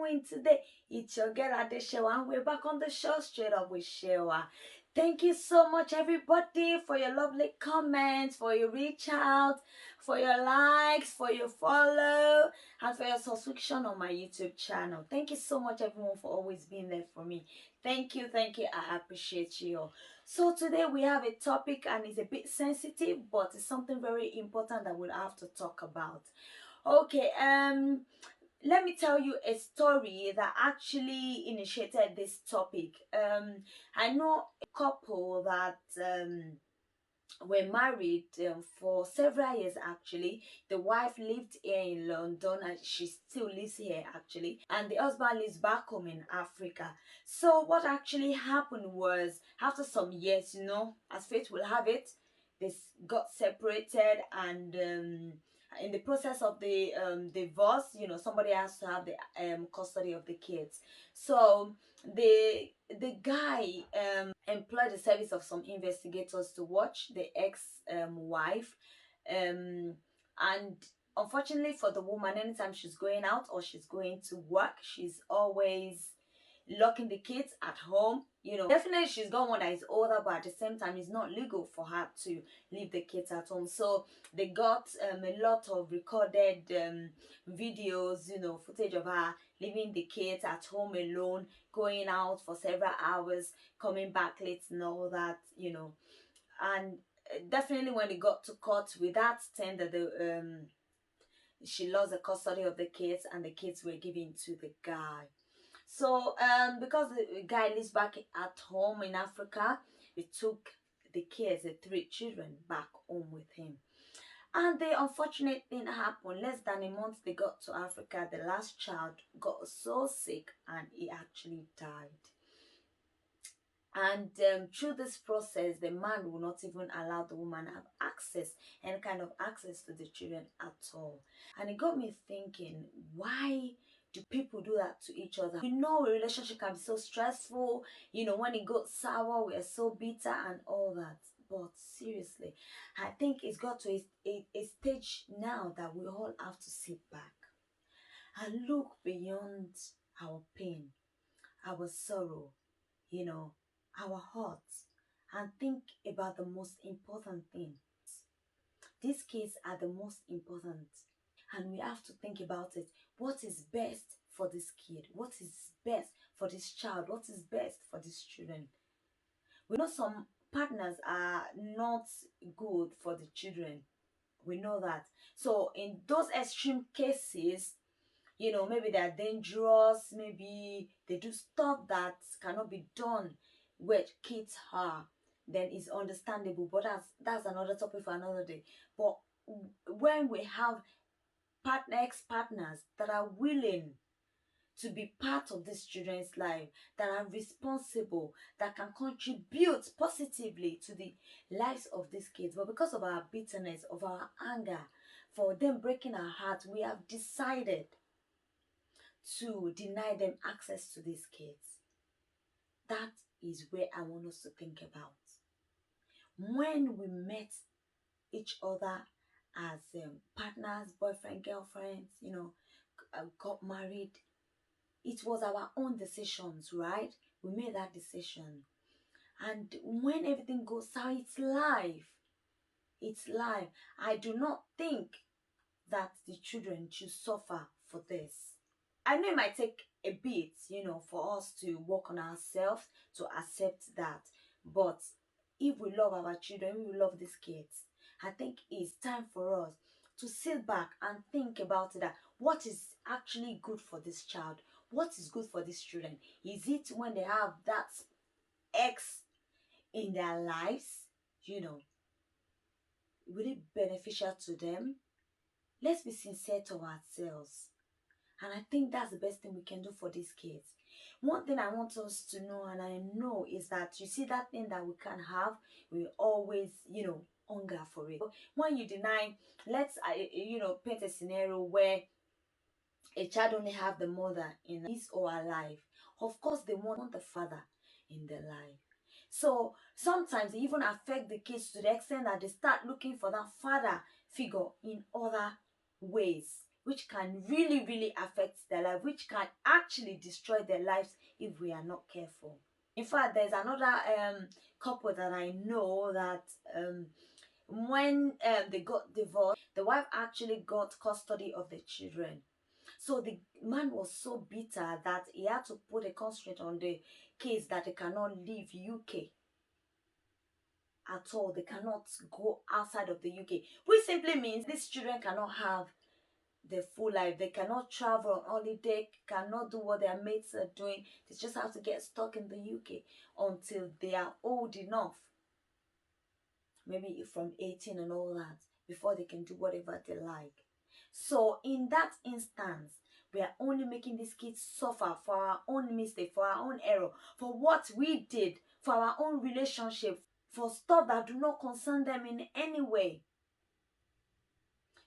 doing today? It's your girl Adeshewa, and we're back on the show Straight Up with Shewa. Thank you so much, everybody, for your lovely comments, for your reach out, for your likes, for your follow, and for your subscription on my YouTube channel. Thank you so much, everyone, for always being there for me. Thank you, thank you. I appreciate you all. So today we have a topic, and it's a bit sensitive, but it's something very important that we'll have to talk about. Okay, let me tell you a story that actually initiated this topic. I know a couple that were married for several years actually. The wife lived here in London and she still lives here actually, and the husband lives back home in Africa. So what actually happened was, after some years, as fate will have it, they got separated, and in the process of the divorce, somebody has to have the custody of the kids. So the guy employed the service of some investigators to watch the ex wife, and unfortunately for the woman, anytime she's going out or she's going to work, she's always locking the kids at home. Definitely she's got one that is older, but at the same time it's not legal for her to leave the kids at home. So they got a lot of recorded videos, footage of her leaving the kids at home alone, going out for several hours, coming back late and all that. And definitely when it got to court with that thing, that she lost the custody of the kids and the kids were given to the guy. So because the guy lives back at home in Africa, he took the kids, the 3 children, back home with him. And the unfortunate thing happened. Less than a month they got to Africa, the last child got so sick and he actually died. And through this process, the man will not even allow the woman have access, any kind of access to the children at all. And it got me thinking, why do people do that to each other? A relationship can be so stressful. When it goes sour, we are so bitter and all that. But seriously, I think it's got to a stage now that we all have to sit back and look beyond our pain, our sorrow, our hearts, and think about the most important thing. These kids are the most important, and we have to think about it. What is best for this kid? What is best for this child? What is best for these children? We know some partners are not good for the children. We know that. So in those extreme cases, maybe they're dangerous, maybe they do stuff that cannot be done where kids are, then it's understandable. But that's another topic for another day. But when we have ex-partners that are willing to be part of these children's life, that are responsible, that can contribute positively to the lives of these kids, but because of our bitterness, of our anger, for them breaking our hearts, we have decided to deny them access to these kids. That is where I want us to think about. When we met each other as partners, boyfriend, girlfriends, got married, it was our own decisions, right? We made that decision. And when everything goes south, it's life. It's life. I do not think that the children should suffer for this. I know it might take a bit, for us to work on ourselves to accept that. But if we love our children, if we love these kids, I think it's time for us to sit back and think about that. What is actually good for this child? What is good for these children? Is it when they have that ex in their lives? Will it be beneficial to them? Let's be sincere to ourselves. And I think that's the best thing we can do for these kids. One thing I want us to know, and I know, is that you see that thing that we can have, we always, hunger for it. When you deny, let's, paint a scenario where a child only have the mother in his or her life. Of course, they want the father in their life. So sometimes it even affect the kids to the extent that they start looking for that father figure in other ways. which can really, really affect their life, which can actually destroy their lives if we are not careful. In fact, there's another couple that I know that when they got divorced, the wife actually got custody of the children. So the man was so bitter that he had to put a constraint on the kids that they cannot leave UK at all. They cannot go outside of the UK, which simply means these children cannot have their full life. They cannot travel on holiday, cannot do what their mates are doing. They just have to get stuck in the UK until they are old enough, maybe from 18 and all that, before they can do whatever they like. So in that instance, we are only making these kids suffer for our own mistake, for our own error, for what we did, for our own relationship, for stuff that do not concern them in any way.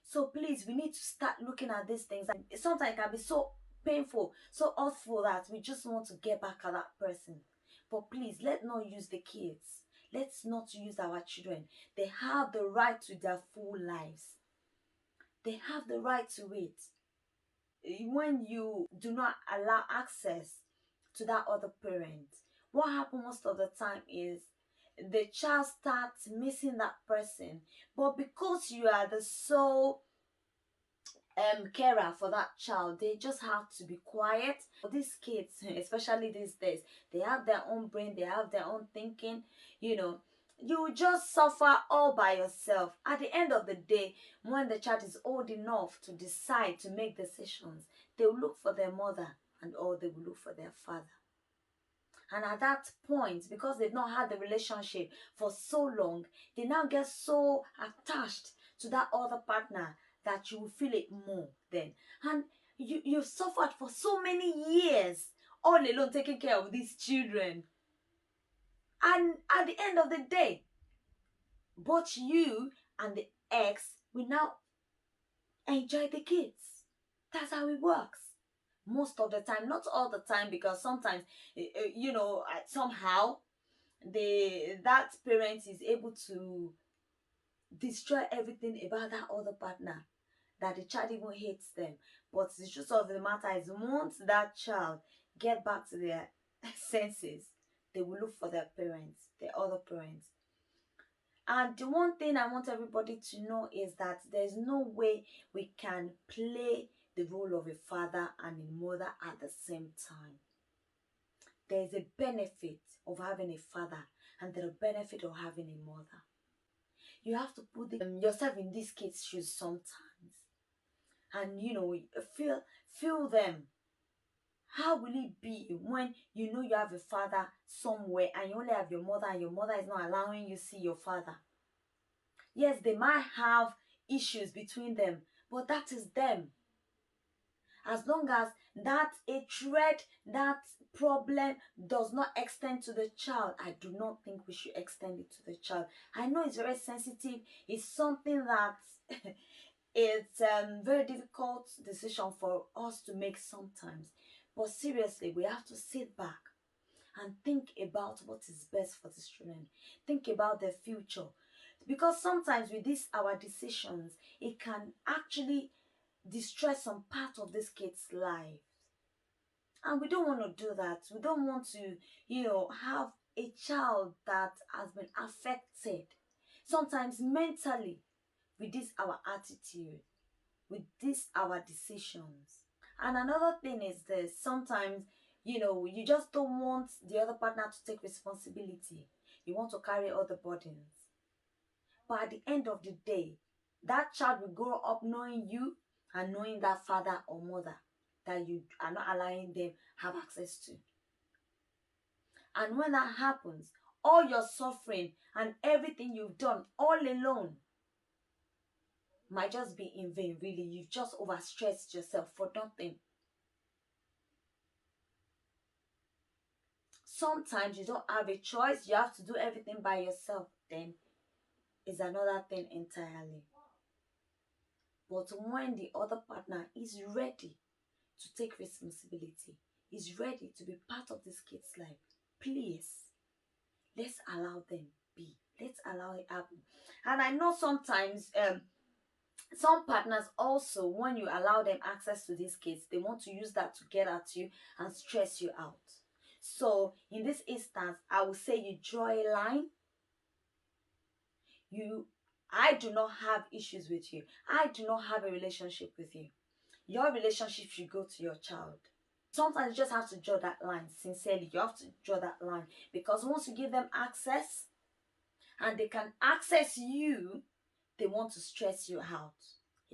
So please, we need to start looking at these things. And sometimes it can be so painful, so awful that we just want to get back at that person. But please, let's not use the kids. Let's not use our children. They have the right to their full lives. They have the right to it. When you do not allow access to that other parent, what happens most of the time is the child starts missing that person. But because you are the sole carer for that child, they just have to be quiet. These kids, especially these days, they have their own brain, they have their own thinking. You just suffer all by yourself. At the end of the day, when the child is old enough to decide to make decisions, they will look for their mother, or they will look for their father. And at that point, because they've not had the relationship for so long, they now get so attached to that other partner that you will feel it more then. And you've suffered for so many years all alone taking care of these children. And at the end of the day, both you and the ex will now enjoy the kids. That's how it works. Most of the time, not all the time, because sometimes, somehow that parent is able to destroy everything about that other partner, that the child even hates them. But the truth of the matter is, once that child get back to their senses, they will look for their parents, their other parents. And the one thing I want everybody to know is that there's no way we can play the role of a father and a mother at the same time. There's a benefit of having a father and there's a benefit of having a mother. You have to put yourself in these kids' shoes sometimes, and feel them. How will it be when you know you have a father somewhere and you only have your mother, and your mother is not allowing you see your father? Yes, they might have issues between them, but that is them. As long as that hatred, that problem does not extend to the child, I do not think we should extend it to the child. I know it's very sensitive. It's something that it's very difficult decision for us to make sometimes. But seriously, we have to sit back and think about what is best for these children. Think about their future. Because sometimes with these our decisions, it can actually destroy some part of this kid's life. And we don't want to do that. We don't want to, have a child that has been affected. Sometimes mentally, with this our attitude, with this our decisions. And another thing is this, sometimes, you just don't want the other partner to take responsibility. You want to carry all the burdens. But at the end of the day, that child will grow up knowing you and knowing that father or mother that you are not allowing them have access to. And when that happens, all your suffering and everything you've done all alone might just be in vain, really. You've just overstressed yourself for nothing. Sometimes you don't have a choice. You have to do everything by yourself. Then is another thing entirely. But when the other partner is ready to take responsibility, is ready to be part of this kid's life, please, let's allow them be. Let's allow it happen. And I know sometimes Some partners also, when you allow them access to these kids, they want to use that to get at you and stress you out. So in this instance, I would say you draw a line. I do not have issues with you. I do not have a relationship with you. Your relationship should go to your child. Sometimes you just have to draw that line. Sincerely, you have to draw that line, because once you give them access and they can access you, they want to stress you out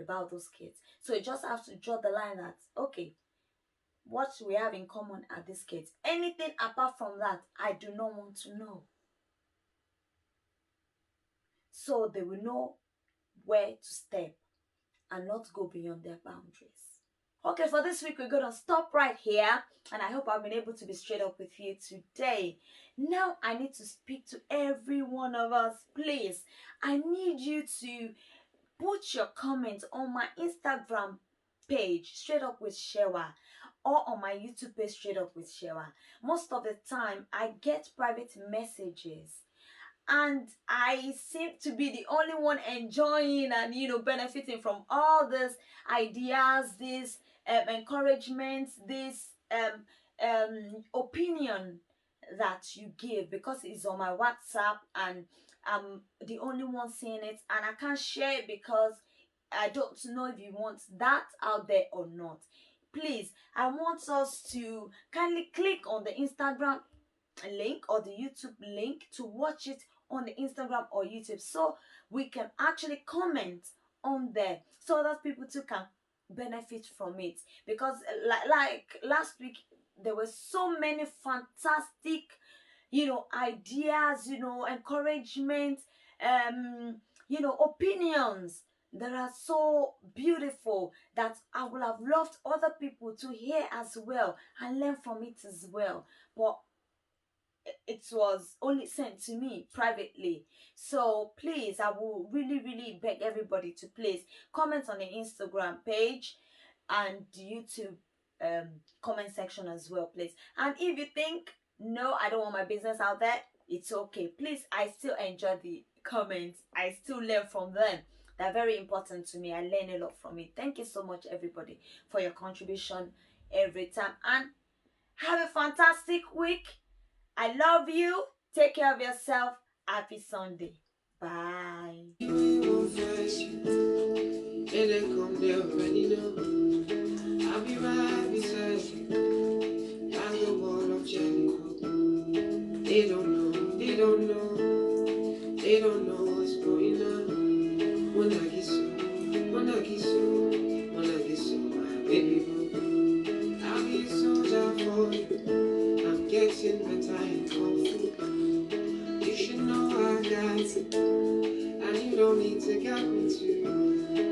about those kids. So you just have to draw the line that, okay, what we have in common are these kids. Anything apart from that, I do not want to know. So they will know where to step and not go beyond their boundaries. Okay, for this week, we're going to stop right here. And I hope I've been able to be straight up with you today. Now, I need to speak to every one of us. Please, I need you to put your comments on my Instagram page, Straight Up with Shewa, or on my YouTube page, Straight Up with Shewa. Most of the time, I get private messages, and I seem to be the only one enjoying and benefiting from all these ideas, this encouragement, this opinion that you give, because it's on my WhatsApp and I'm the only one seeing it, and I can't share it because I don't know if you want that out there or not. Please, I want us to kindly click on the Instagram link or the YouTube link to watch it on the Instagram or YouTube, so we can actually comment on there so that people too can benefit from it. Because like last week, there were so many fantastic ideas, encouragement, opinions that are so beautiful that I would have loved other people to hear as well and learn from it as well. But it was only sent to me privately. So please, I will really beg everybody to please comment on the Instagram page and the YouTube comment section as well, please. And if you think, no, I don't want my business out there, it's okay. Please, I still enjoy the comments. I still learn from them. They're very important to me. I learn a lot from it. Thank you so much, everybody, for your contribution every time. And have a fantastic week. I love you. Take care of yourself. Happy Sunday. Bye. I'll be right beside you. I'm the wall of Jericho. They don't know, they don't know, they don't know what's going on. When I get so, when I get so, when I get so, my baby boo. I'll be a soldier for you. I'm getting better in Kung Fu. You should know I got it, and you don't need to get me too.